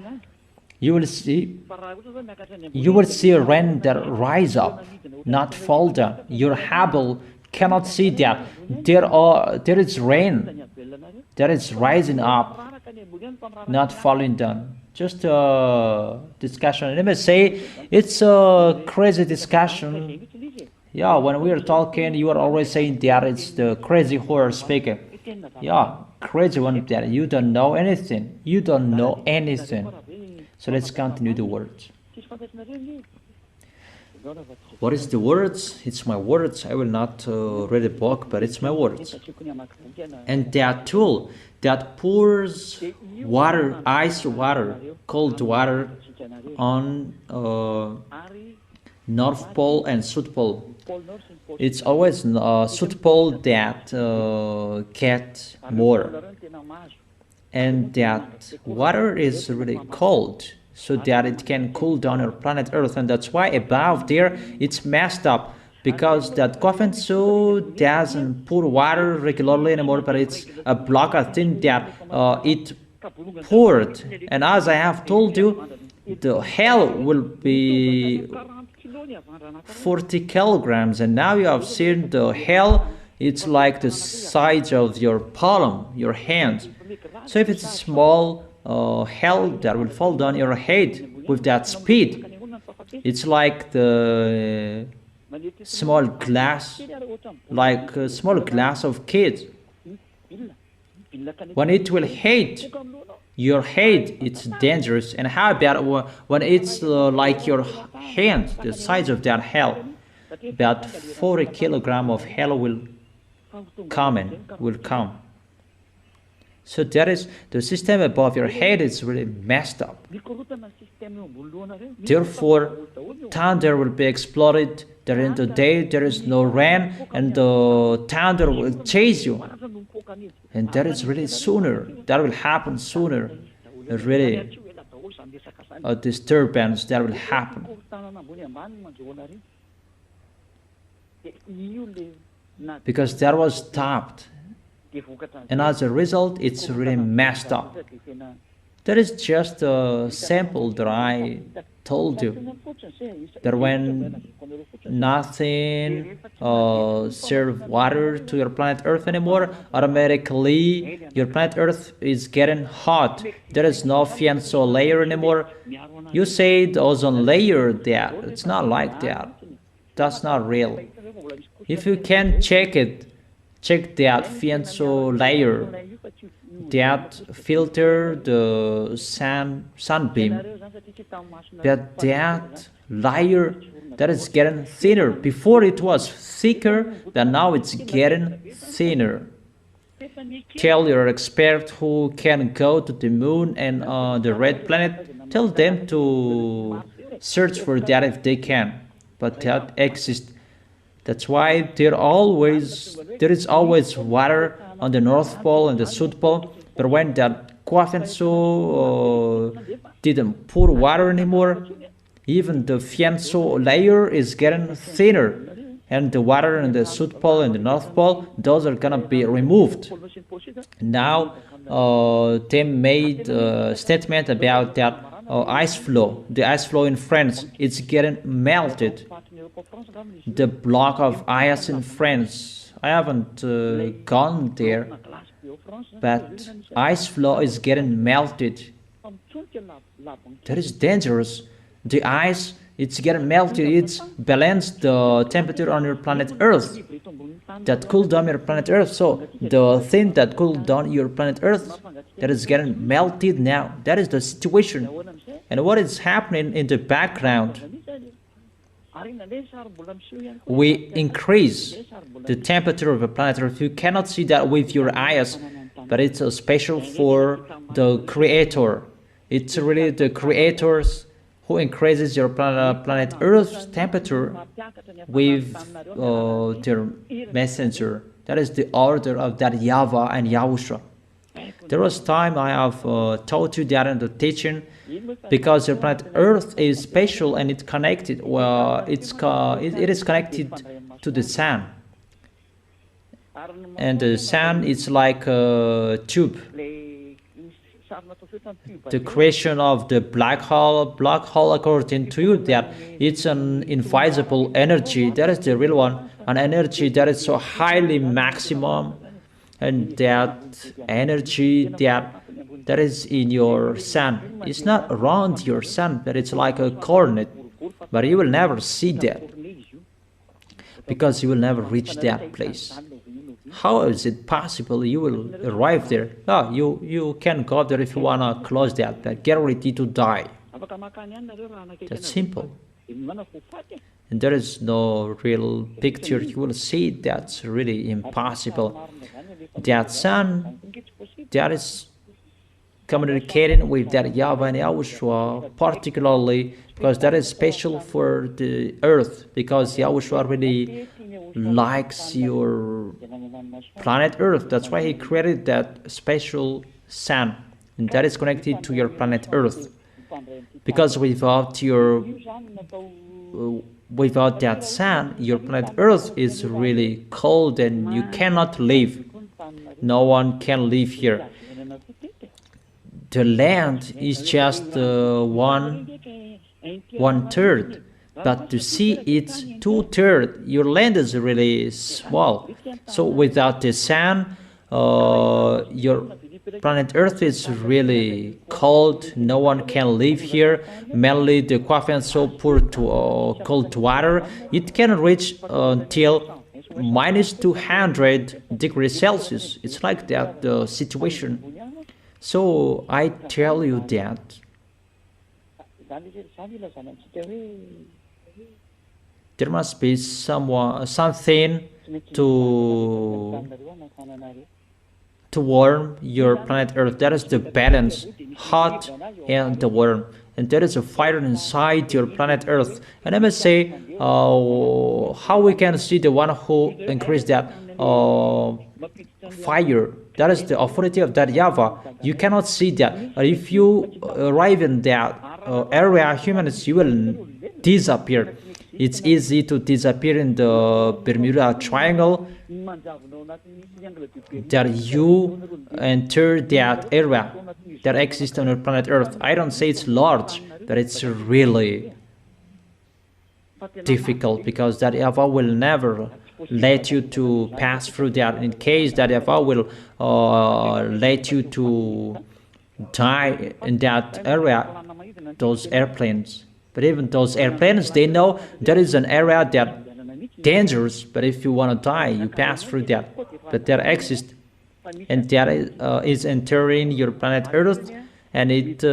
you will see a rain that rise up, not fall down. Your Hubble cannot see that. There is rain that is rising up, not falling down. Just a discussion. Let me say, it's a crazy discussion. Yeah, when we are talking, you are always saying that it's the crazy horse speaking. Yeah, crazy one that you don't know anything. You don't know anything. So let's continue the words. What is the words? It's my words. I will not read a book, but it's my words. And that tool that pours water, ice water, cold water on North Pole and South Pole. It's always South Pole that gets more. And that water is really cold, so that it can cool down our planet Earth. And that's why above there it's messed up, because that Kwafenso doesn't pour water regularly anymore, but it's a block of thing that it poured. And as I have told you, the hell will be 40 kilograms, and now you have seen the hell, it's like the size of your palm, your hand. So if it's a small hell that will fall down your head with that speed, it's like the small glass, like a small glass of kids. When it will hit your head, it's dangerous. And how about when it's like your hand, the size of that hell? About 40 kilograms of hell will come. So that is the system above your head is really messed up. Therefore, thunder will be exploded. During the day there is no rain, and the thunder will chase you. And that is really sooner. That will happen sooner. Really, a disturbance that will happen. Because that was stopped. And as a result, it's really messed up. That is just a sample that I told you. That when nothing serves water to your planet Earth anymore, automatically your planet Earth is getting hot. There is no fianso layer anymore. You say the ozone layer that. It's not like that. That's not real. If you can check it, check that fianso layer that filter the sunbeam. But that layer that is getting thinner. Before it was thicker, but now it's getting thinner. Tell your expert who can go to the moon and the red planet, tell them to search for that if they can. But that exists. That's why there is always water on the North Pole and the South Pole. But when that Kwafenso didn't pour water anymore, even the fianso layer is getting thinner. and the water in the South Pole and the North Pole, those are gonna be removed. Now they made a statement about that ice flow. The ice flow in France, it's getting melted. The block of ice in France, I haven't gone there, but ice flow is getting melted. That is dangerous. The ice, it's getting melted. It's balanced the temperature on your planet Earth. That cool down your planet Earth. So the thing that cooled down your planet Earth, that is getting melted now. That is the situation. And what is happening in the background? We increase the temperature of the planet Earth. You cannot see that with your eyes, but it's special for the Creator. It's really the Creators who increases your planet Earth's temperature with their messenger. That is the order of that YAHVAH and YAHOSHUA. There was time I have taught you that in the teaching, because your planet Earth is special and it's connected. Well, it is connected to the sun, and the sun is like a tube. The creation of the black hole, according to you, that it's an invisible energy. That is the real one, an energy that is so highly maximum, and that energy that is in your sun, it's not around your sun, but it's like a coordinate. But you will never see that, because you will never reach that place. How is it possible you will arrive there? Oh, you can go there if you want to close that, but get ready to die. That's simple. And there is no real picture you will see. That's really impossible. That sun, that is communicating with that YAHVAH and YAHOSHUA, particularly because that is special for the earth, because YAHOSHUA really likes your planet Earth. That's why he created that special sun, and that is connected to your planet Earth. Because without that sun, your planet Earth is really cold and you cannot live. No one can live here. The land is just one third, but to see it's 2/3. Your land is really small. So without the sun, your planet Earth is really cold. No one can live here. Mainly the coffee and so poor to cold water. It can reach until -200 degrees Celsius. It's like that the situation. So I tell you that there must be something to warm your planet Earth. That is the balance, hot and the warm. And there is a fire inside your planet Earth. And I must say, how we can see the one who increased that fire. That is the authority of that YAHVAH. You cannot see that. If you arrive in that area, humans, you will disappear. It's easy to disappear in the Bermuda Triangle, that you enter that area that exists on our planet Earth. I don't say it's large, but it's really difficult, because that YAHVAH will never let you to pass through that. In case that YAHVAH will let you to die in that area, those airplanes. But even those airplanes, they know there is an area that dangerous, but if you want to die, you pass through that. But that exists, and that is entering your planet Earth, and it's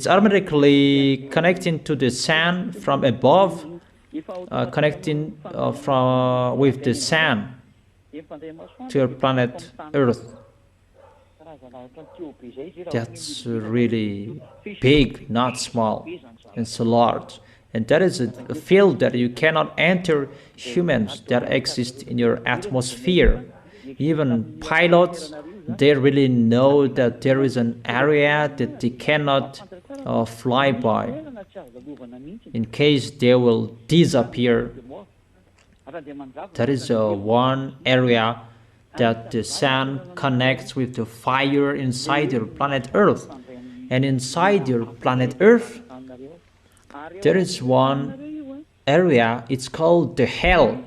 automatically connecting to the sun from above, connecting with the sun to your planet Earth. That's really big, not small. It's large. And that is a field that you cannot enter humans that exist in your atmosphere. Even pilots, they really know that there is an area that they cannot fly by. In case they will disappear That is one area that the sun connects with the fire inside your planet Earth. And inside your planet Earth, there is one area, it's called the hell.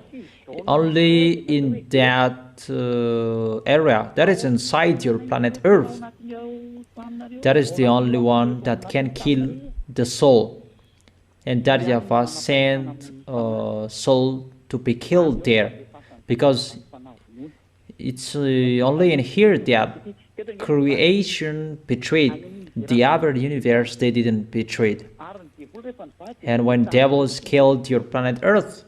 Only in that area that is inside your planet Earth, that is the only one that can kill the soul. And that YAHVAH sent soul to be killed there, because it's only in here that creation betrayed. The other universe, they didn't betray. And when devils killed your planet Earth,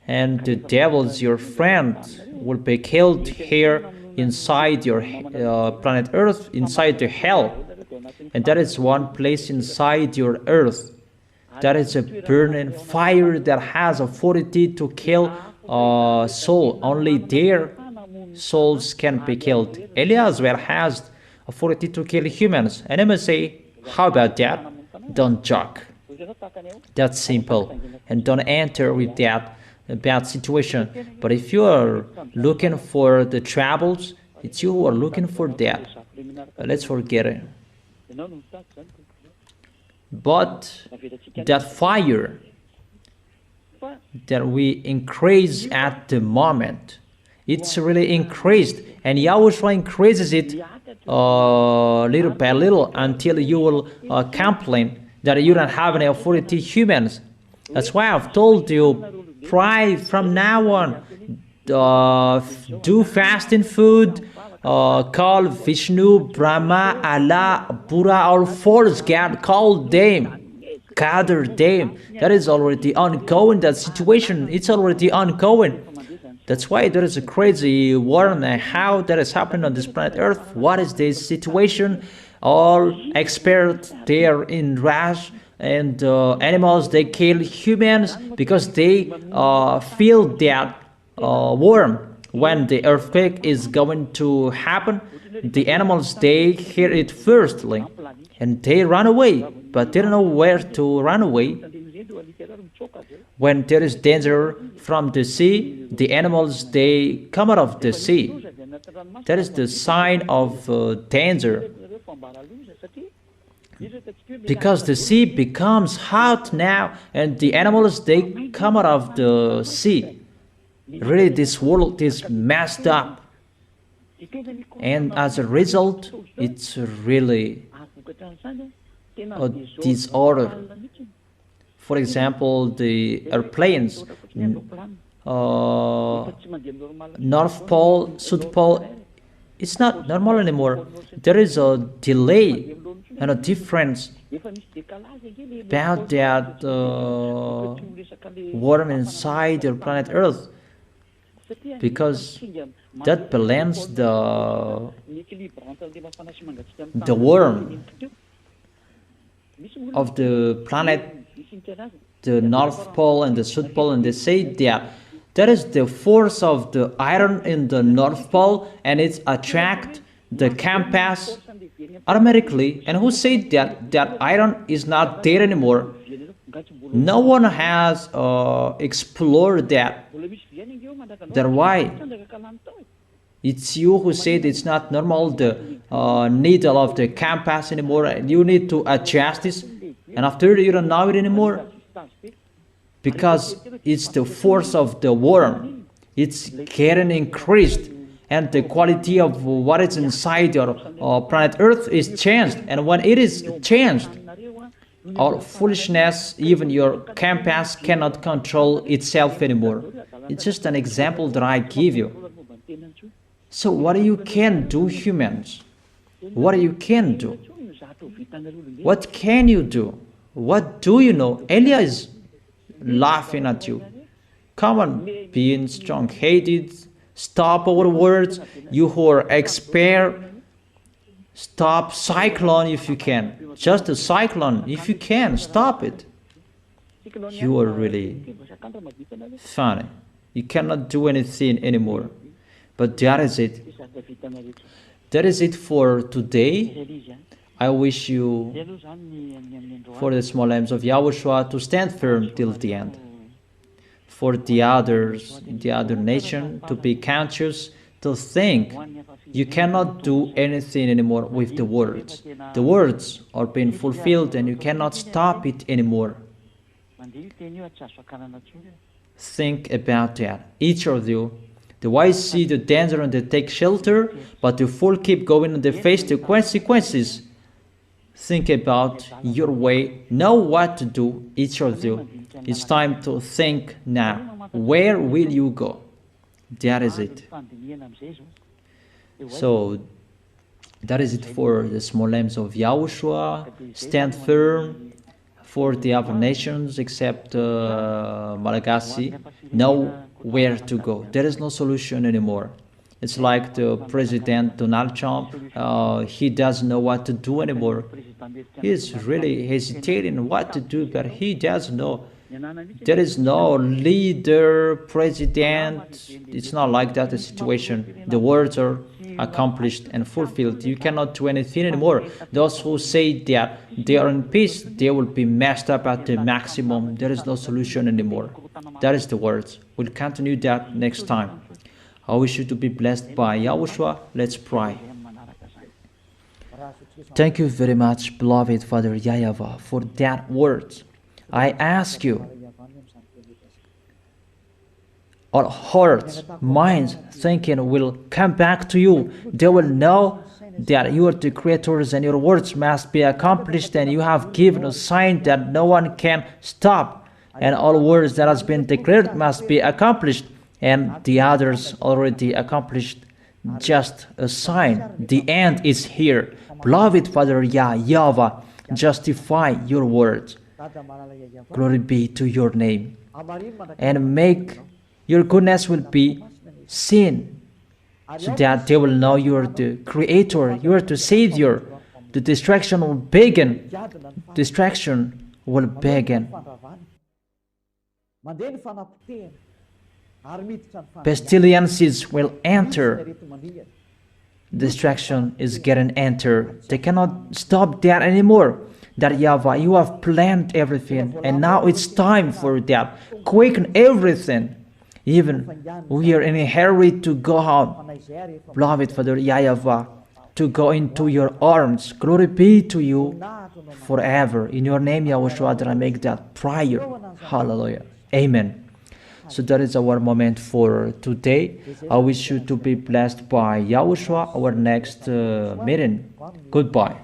and the devils, your friend, will be killed here inside your planet Earth, inside the hell. And that is one place inside your Earth. That is a burning fire that has authority to kill soul. Only their souls can be killed. Eliah as well has authority to kill humans. And I must say, how about that? Don't joke. That's simple. And don't enter with that bad situation. But if you are looking for the troubles, it's you who are looking for that. Let's forget it. But that fire that we increase at the moment, it's really increased, and YAHOSHUA increases it little by little until you will complain that you don't have any authority humans. That's why I've told you, pray from now on, do fasting food, call Vishnu, Brahma, Allah, Buddha, or false God, call them, gather them. That is already ongoing, that situation, it's already ongoing. That's why there is a crazy war and how that is happening on this planet Earth. What is this situation? All experts there in rush, and animals, they kill humans because they feel that warm. When the earthquake is going to happen, the animals, they hear it firstly, and they run away, but they don't know where to run away. When there is danger from the sea, the animals, they come out of the sea. That is the sign of danger. Because the sea becomes hot now, and the animals, they come out of the sea. Really, this world is messed up, and as a result, it's really a disorder. For example, the airplanes, North Pole, South Pole, it's not normal anymore. There is a delay and a difference about that warm inside your planet Earth, because that balance the warm of the planet, the North Pole and the South Pole, and they say that is the force of the iron in the North Pole, and it attracts the compass automatically. And who said that iron is not there anymore? No one has explored that. That's why it's you who said it's not normal, the needle of the compass anymore. You need to adjust this, and after you don't know it anymore, because it's the force of the worm. It's getting increased, and the quality of what is inside your planet Earth is changed. And when it is changed, all foolishness, even your compass cannot control itself anymore. It's just an example that I give you. So what you can do, humans? What you can do? What can you do? What do you know? Eliah is laughing at you. Come on, being strong-headed, stop our words. You who are expert, stop cyclone if you can. Just a cyclone, if you can, stop it. You are really funny. You cannot do anything anymore. But that is it. That is it for today. I wish you, for the small lambs of YAHOSHUA, to stand firm till the end. for the others, the other nation, to be conscious, to think. You cannot do anything anymore with the words. The words are being fulfilled and you cannot stop it anymore. Think about that. Each of you, the wise see the danger and they take shelter, but the fool keep going and they face the consequences. Think about your way, know what to do, each of you. It's time to think now. Where will you go? That is it. So, that is it for the small names of Yahushua. Stand firm for the other nations except Malagasy. Know where to go. There is no solution anymore. It's like the President Donald Trump. He doesn't know what to do anymore. He's really hesitating what to do, but he doesn't know. There is no leader, president. It's not like that the situation. The words are accomplished and fulfilled. You cannot do anything anymore. Those who say that they are in peace, they will be messed up at the maximum. There is no solution anymore. That is the words. We'll continue that next time. I wish you to be blessed by Yahushua. Let's pray. Thank you very much, beloved Father YAHVAH, for that word. I ask you, our hearts, minds, thinking will come back to you. They will know that you are the creators and your words must be accomplished, and you have given a sign that no one can stop. And all words that has been declared must be accomplished, and the others already accomplished. Just a sign. The end is here. Beloved Father YAHVAH, justify your words. Glory be to your name. And make your goodness will be seen, so that they will know you are the creator, you are the savior. The distraction will begin. Distraction will begin. Pestilences will enter. Distraction is getting entered. They cannot stop that anymore. That YAHVAH, you have planned everything, and now it's time for that. Quicken everything. Even we are in a hurry to go out. Beloved Father YAHVAH, to go into your arms. Glory be to you forever. In your name, Yahushua, that I make that prayer. Hallelujah. Amen. So that is our moment for today. I wish you to be blessed by Yahushua, our next meeting. Goodbye.